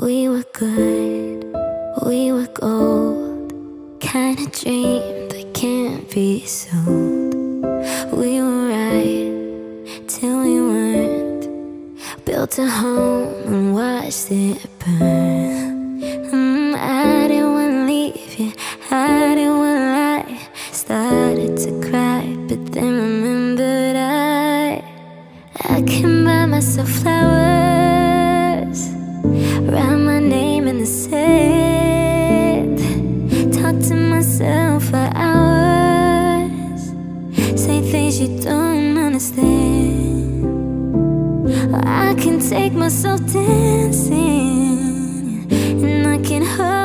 We were good, we were gold, kind of dream that can't be sold. We were right till we weren't, built a home and watched it burn. I didn't wanna leave you, I didn't wanna lie. Started to cry, but then remembered I can buy myself flowers, write my name in the sand, talk to myself for hours, say things you don't understand. I can take myself dancing, and I can hold